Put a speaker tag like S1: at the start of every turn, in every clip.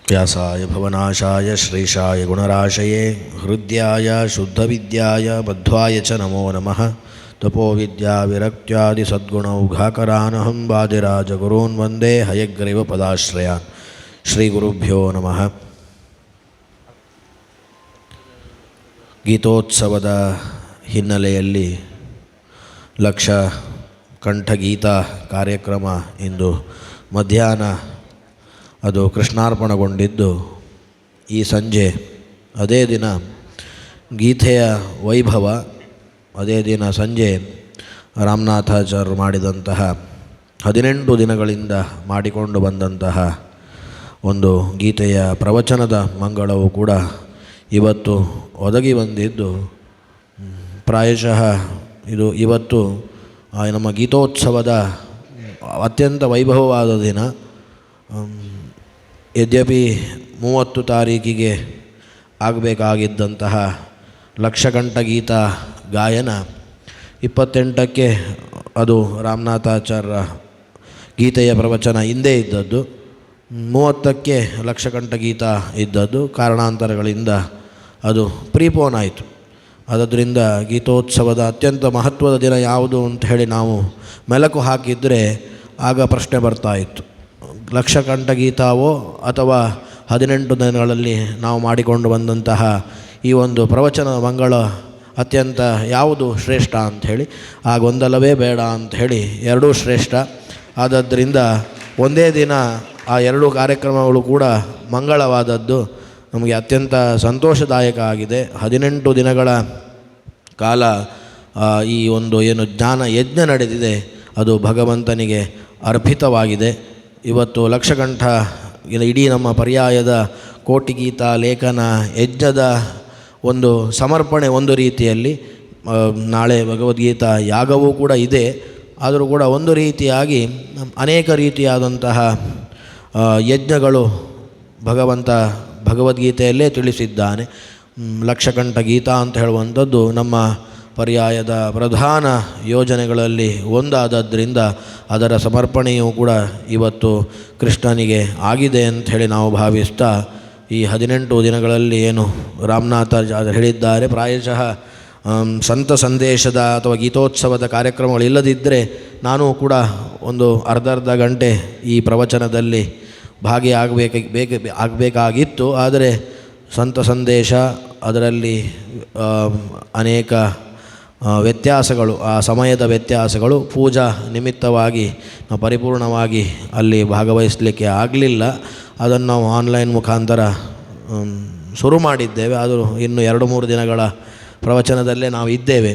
S1: ವ್ಯಾಸಾಯ ಭವನಾಶಾಯ ಶ್ರೀಶಾಯ ಗುಣರಾಶಯೇ ಹೃದ್ಯಾಯ ಶುದ್ಧವಿದ್ಯಾಯ ಮಧ್ವಾಯ ಚ ನಮೋ ನಮಃ. ತಪೋವಿದ್ಯಾ ವಿರಕ್ತ್ಯಾದಿ ಸದ್ಗುಣೌಘಾಕರಾನಹಂ ವಾದಿರಾಜಗುರೂನ್ ವಂದೇ ಹಯಗ್ರೀವ ಪದಾಶ್ರಯಾನ್. ಶ್ರೀ ಗುರುಭ್ಯೋ ನಮಃ. ಗೀತೋತ್ಸವದ ಹಿನ್ನೆಲೆಯಲ್ಲಿ ಲಕ್ಷ ಕಂಠಗೀತ ಕಾರ್ಯಕ್ರಮ ಇಂದು ಮಧ್ಯಾಹ್ನ ಅದು ಕೃಷ್ಣಾರ್ಪಣಗೊಂಡಿದ್ದು, ಈ ಸಂಜೆ ಅದೇ ದಿನ ಗೀತೆಯ ವೈಭವ, ಅದೇ ದಿನ ಸಂಜೆ ರಾಮನಾಥಾಚಾರ್ಯರು ಮಾಡಿದಂತಹ 18 ದಿನಗಳಿಂದ ಮಾಡಿಕೊಂಡು ಬಂದಂತಹ ಒಂದು ಗೀತೆಯ ಪ್ರವಚನದ ಮಂಗಳವು ಕೂಡ ಇವತ್ತು ಒದಗಿ ಬಂದಿದ್ದು, ಪ್ರಾಯಶಃ ಇದು ಇವತ್ತು ನಮ್ಮ ಗೀತೋತ್ಸವದ ಅತ್ಯಂತ ವೈಭವವಾದ ದಿನ. ಯದ್ಯಪಿ 30 ತಾರೀಕಿಗೆ ಆಗಬೇಕಾಗಿದ್ದಂತಹ ಲಕ್ಷಕಂಠ ಗೀತ ಗಾಯನ 28ಕ್ಕೆ ಅದು ರಾಮನಾಥಾಚಾರ್ಯರ ಗೀತೆಯ ಪ್ರವಚನ ಹಿಂದೆ ಇದ್ದದ್ದು, 30ಕ್ಕೆ ಲಕ್ಷಕಂಠ ಗೀತ ಇದ್ದದ್ದು ಕಾರಣಾಂತರಗಳಿಂದ ಅದು ಪ್ರೀಪೋನ್ ಆಯಿತು. ಆದ್ದರಿಂದ ಗೀತೋತ್ಸವದ ಅತ್ಯಂತ ಮಹತ್ವದ ದಿನ ಯಾವುದು ಅಂತ ಹೇಳಿ ನಾವು ಮೆಲುಕು ಹಾಕಿದರೆ ಆಗ ಪ್ರಶ್ನೆ ಬರ್ತಾಯಿತ್ತು, ಲಕ್ಷಕಂಠ ಗೀತಾವೋ ಅಥವಾ 18 ದಿನಗಳಲ್ಲಿ ನಾವು ಮಾಡಿಕೊಂಡು ಬಂದಂತಹ ಈ ಒಂದು ಪ್ರವಚನ ಮಂಗಳ ಅತ್ಯಂತ ಯಾವುದು ಶ್ರೇಷ್ಠ ಅಂಥೇಳಿ ಆ ಗೊಂದಲವೇ ಬೇಡ ಅಂಥೇಳಿ ಎರಡೂ ಶ್ರೇಷ್ಠ. ಆದ್ದರಿಂದ ಒಂದೇ ದಿನ ಆ ಎರಡೂ ಕಾರ್ಯಕ್ರಮಗಳು ಕೂಡ ಮಂಗಳವಾದದ್ದು ನಮಗೆ ಅತ್ಯಂತ ಸಂತೋಷದಾಯಕ ಆಗಿದೆ. 18 ದಿನಗಳ ಕಾಲ ಈ ಒಂದು ಏನು ಜ್ಞಾನ ಯಜ್ಞ ನಡೆದಿದೆ ಅದು ಭಗವಂತನಿಗೆ ಅರ್ಪಿತವಾಗಿದೆ. ಇವತ್ತು ಲಕ್ಷಕಂಠ ಇಡೀ ನಮ್ಮ ಪರ್ಯಾಯದ ಕೋಟಿಗೀತ ಲೇಖನ ಯಜ್ಞದ ಒಂದು ಸಮರ್ಪಣೆ ಒಂದು ರೀತಿಯಲ್ಲಿ. ನಾಳೆ ಭಗವದ್ಗೀತಾ ಯಾಗವೂ ಕೂಡ ಇದೆ. ಆದರೂ ಕೂಡ ಒಂದು ರೀತಿಯಾಗಿ ಅನೇಕ ರೀತಿಯಾದಂತಹ ಯಜ್ಞಗಳು ಭಗವಂತ ಭಗವದ್ಗೀತೆಯಲ್ಲೇ ತಿಳಿಸಿದ್ದಾನೆ. ಲಕ್ಷಕಂಠ ಗೀತಾ ಅಂತ ಹೇಳುವಂಥದ್ದು ನಮ್ಮ ಪರ್ಯಾಯದ ಪ್ರಧಾನ ಯೋಜನೆಗಳಲ್ಲಿ ಒಂದಾದದ್ದರಿಂದ ಅದರ ಸಮರ್ಪಣೆಯೂ ಕೂಡ ಇವತ್ತು ಕೃಷ್ಣನಿಗೆ ಆಗಿದೆ ಅಂಥೇಳಿ ನಾವು ಭಾವಿಸ್ತಾ, ಈ 18 ದಿನಗಳಲ್ಲಿ ಏನು ರಾಮನಾಥಾಚಾರ್ಯರು ಹೇಳಿದ್ದಾರೆ, ಪ್ರಾಯಶಃ ಸಂತ ಸಂದೇಶದ ಅಥವಾ ಗೀತೋತ್ಸವದ ಕಾರ್ಯಕ್ರಮಗಳಿಲ್ಲದಿದ್ದರೆ ನಾನು ಕೂಡ ಒಂದು ಅರ್ಧ ಗಂಟೆ ಈ ಪ್ರವಚನದಲ್ಲಿ ಆಗಬೇಕಾಗಿತ್ತು. ಆದರೆ ಸಂತ ಸಂದೇಶ ಅದರಲ್ಲಿ ಅನೇಕ ವ್ಯತ್ಯಾಸಗಳು, ಆ ಸಮಯದ ವ್ಯತ್ಯಾಸಗಳು, ಪೂಜಾ ನಿಮಿತ್ತವಾಗಿ ನಾವು ಪರಿಪೂರ್ಣವಾಗಿ ಅಲ್ಲಿ ಭಾಗವಹಿಸಲಿಕ್ಕೆ ಆಗಲಿಲ್ಲ. ಅದನ್ನು ನಾವು ಆನ್ಲೈನ್ ಮುಖಾಂತರ ಶುರು ಮಾಡಿದ್ದೇವೆ. ಆದರೂ ಇನ್ನು 2-3 ದಿನಗಳ ಪ್ರವಚನದಲ್ಲೇ ನಾವು ಇದ್ದೇವೆ.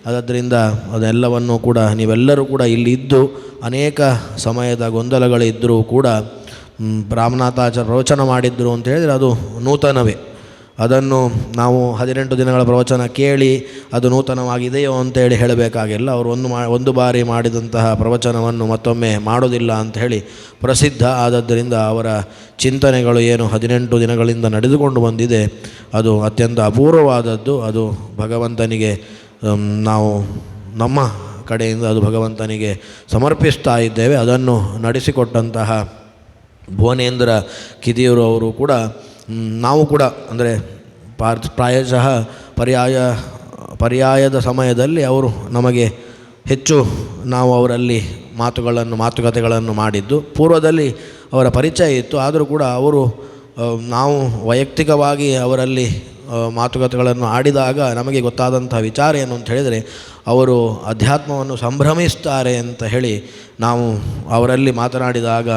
S1: ಆದ್ದರಿಂದ ಅದೆಲ್ಲವನ್ನು ಕೂಡ ನೀವೆಲ್ಲರೂ ಕೂಡ ಇಲ್ಲಿ ಇದ್ದು ಅನೇಕ ಸಮಯದ ಗೊಂದಲಗಳಿದ್ದರೂ ಕೂಡ ರಾಮನಾಥಾಚಾರ್ಯ ಪ್ರವಚನ ಮಾಡಿದ್ರು ಅಂತ ಹೇಳಿದರೆ ಅದು ನೂತನವೇ. ಅದನ್ನು ನಾವು 18 ದಿನಗಳ ಪ್ರವಚನ ಕೇಳಿ ಅದು ನೂತನವಾಗಿದೆಯೋ ಅಂತೇಳಿ ಹೇಳಬೇಕಾಗಿಲ್ಲ. ಅವರು ಒಂದು ಬಾರಿ ಮಾಡಿದಂತಹ ಪ್ರವಚನವನ್ನು ಮತ್ತೊಮ್ಮೆ ಮಾಡೋದಿಲ್ಲ ಅಂಥೇಳಿ ಪ್ರಸಿದ್ಧ. ಆದದ್ದರಿಂದ ಅವರ ಚಿಂತನೆಗಳು ಏನು 18 ದಿನಗಳಿಂದ ನಡೆದುಕೊಂಡು ಬಂದಿದೆ ಅದು ಅತ್ಯಂತ ಅಪೂರ್ವವಾದದ್ದು. ಅದು ಭಗವಂತನಿಗೆ ನಾವು ನಮ್ಮ ಕಡೆಯಿಂದ ಅದು ಭಗವಂತನಿಗೆ ಸಮರ್ಪಿಸ್ತಾ ಇದ್ದೇವೆ. ಅದನ್ನು ನಡೆಸಿಕೊಟ್ಟಂತಹ ಭುವನೇಂದ್ರ ಕಿದಿಯೂರು ಅವರು ಕೂಡ, ನಾವು ಕೂಡ ಅಂದರೆ ಪ್ರಾಯಶಃ ಪರ್ಯಾಯದ ಸಮಯದಲ್ಲಿ ಅವರು ನಮಗೆ ಹೆಚ್ಚು ನಾವು ಅವರಲ್ಲಿ ಮಾತುಕತೆಗಳನ್ನು ಮಾಡಿದ್ದು. ಪೂರ್ವದಲ್ಲಿ ಅವರ ಪರಿಚಯ ಇತ್ತು. ಆದರೂ ಕೂಡ ಅವರು ನಾವು ವೈಯಕ್ತಿಕವಾಗಿ ಅವರಲ್ಲಿ ಮಾತುಕತೆಗಳನ್ನು ಆಡಿದಾಗ ನಮಗೆ ಗೊತ್ತಾದಂಥ ವಿಚಾರ ಏನು ಅಂತ ಹೇಳಿದರೆ, ಅವರು ಅಧ್ಯಾತ್ಮವನ್ನು ಸಂಭ್ರಮಿಸ್ತಾರೆ ಅಂತ ಹೇಳಿ ನಾವು ಅವರಲ್ಲಿ ಮಾತನಾಡಿದಾಗ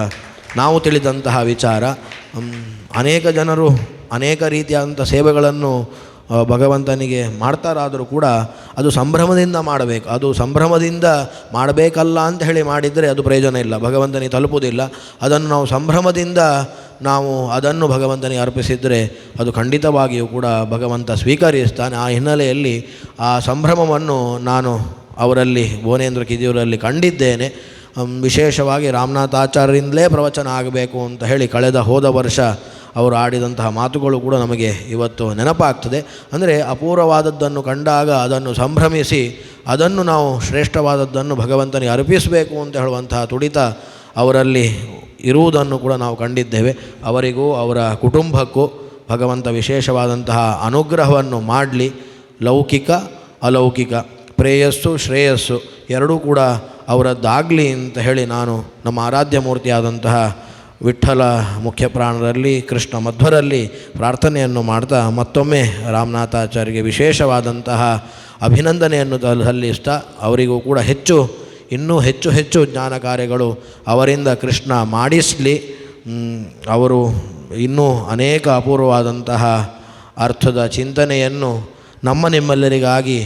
S1: ನಾವು ತಿಳಿದಂತಹ ವಿಚಾರ. ಅನೇಕ ಜನರು ಅನೇಕ ರೀತಿಯಾದಂಥ ಸೇವೆಗಳನ್ನು ಭಗವಂತನಿಗೆ ಮಾಡ್ತಾರಾದರೂ ಕೂಡ ಅದು ಸಂಭ್ರಮದಿಂದ ಮಾಡಬೇಕು. ಅದು ಸಂಭ್ರಮದಿಂದ ಮಾಡಬೇಕಲ್ಲ ಅಂತ ಹೇಳಿ ಮಾಡಿದರೆ ಅದು ಪ್ರಯೋಜನ ಇಲ್ಲ, ಭಗವಂತನಿಗೆ ತಲುಪುವುದಿಲ್ಲ. ಅದನ್ನು ನಾವು ಸಂಭ್ರಮದಿಂದ ನಾವು ಅದನ್ನು ಭಗವಂತನಿಗೆ ಅರ್ಪಿಸಿದರೆ ಅದು ಖಂಡಿತವಾಗಿಯೂ ಕೂಡ ಭಗವಂತ ಸ್ವೀಕರಿಸ್ತಾನೆ. ಆ ಹಿನ್ನೆಲೆಯಲ್ಲಿ ಆ ಸಂಭ್ರಮವನ್ನು ನಾನು ಅವರಲ್ಲಿ ಭುವನೇಂದ್ರ ಕಿದಿಯೂರಲ್ಲಿ ಕಂಡಿದ್ದೇನೆ. ವಿಶೇಷವಾಗಿ ರಾಮನಾಥಾಚಾರ್ಯರಿಂದಲೇ ಪ್ರವಚನ ಆಗಬೇಕು ಅಂತ ಹೇಳಿ ಹೋದ ವರ್ಷ ಅವರು ಆಡಿದಂತಹ ಮಾತುಗಳು ಕೂಡ ನಮಗೆ ಇವತ್ತು ನೆನಪಾಗ್ತದೆ. ಅಂದರೆ ಅಪೂರ್ವವಾದದ್ದನ್ನು ಕಂಡಾಗ ಅದನ್ನು ಸಂಭ್ರಮಿಸಿ ಅದನ್ನು ನಾವು ಶ್ರೇಷ್ಠವಾದದ್ದನ್ನು ಭಗವಂತನಿಗೆ ಅರ್ಪಿಸಬೇಕು ಅಂತ ಹೇಳುವಂತಹ ತುಡಿತ ಅವರಲ್ಲಿ ಇರುವುದನ್ನು ಕೂಡ ನಾವು ಕಂಡಿದ್ದೇವೆ. ಅವರಿಗೂ ಅವರ ಕುಟುಂಬಕ್ಕೂ ಭಗವಂತ ವಿಶೇಷವಾದಂತಹ ಅನುಗ್ರಹವನ್ನು ಮಾಡಲಿ. ಲೌಕಿಕ ಅಲೌಕಿಕ ಪ್ರೇಯಸ್ಸು ಶ್ರೇಯಸ್ಸು ಎರಡೂ ಕೂಡ ಅವರದ್ದಾಗಲಿ ಅಂತ ಹೇಳಿ ನಾನು ನಮ್ಮ ಆರಾಧ್ಯ ಮೂರ್ತಿಯಾದಂತಹ ವಿಠ್ಠಲ ಮುಖ್ಯ ಪ್ರಾಣರಲ್ಲಿ ಕೃಷ್ಣ ಮಧ್ವರಲ್ಲಿ ಪ್ರಾರ್ಥನೆಯನ್ನು ಮಾಡ್ತಾ ಮತ್ತೊಮ್ಮೆ ರಾಮನಾಥಾಚಾರ್ಯರಿಗೆ ವಿಶೇಷವಾದಂತಹ ಅಭಿನಂದನೆಯನ್ನು ಸಲ್ಲಿಸ್ತಾ ಅವರಿಗೂ ಕೂಡ ಇನ್ನೂ ಹೆಚ್ಚು ಹೆಚ್ಚು ಜ್ಞಾನ ಕಾರ್ಯಗಳು ಅವರಿಂದ ಕೃಷ್ಣ ಮಾಡಿಸಲಿ. ಅವರು ಇನ್ನೂ ಅನೇಕ ಅಪೂರ್ವವಾದಂತಹ ಅರ್ಥದ ಚಿಂತನೆಯನ್ನು ನಿಮ್ಮೆಲ್ಲರಿಗಾಗಿ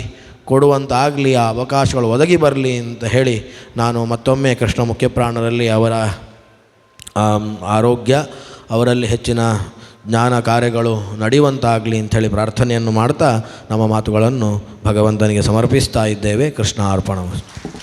S1: ಕೊಡುವಂತಾಗಲಿ, ಆ ಅವಕಾಶಗಳು ಒದಗಿ ಬರಲಿ ಅಂತ ಹೇಳಿ ನಾನು ಮತ್ತೊಮ್ಮೆ ಕೃಷ್ಣ ಮುಖ್ಯ ಪ್ರಾಣರಲ್ಲಿ ಅವರ ಆರೋಗ್ಯ, ಅವರಲ್ಲಿ ಹೆಚ್ಚಿನ ಜ್ಞಾನ ಕಾರ್ಯಗಳು ನಡೆಯುವಂತಾಗಲಿ ಅಂಥೇಳಿ ಪ್ರಾರ್ಥನೆಯನ್ನು ಮಾಡ್ತಾ ನಮ್ಮ ಮಾತುಗಳನ್ನು ಭಗವಂತನಿಗೆ ಸಮರ್ಪಿಸ್ತಾ ಇದ್ದೇವೆ. ಕೃಷ್ಣ ಅರ್ಪಣ.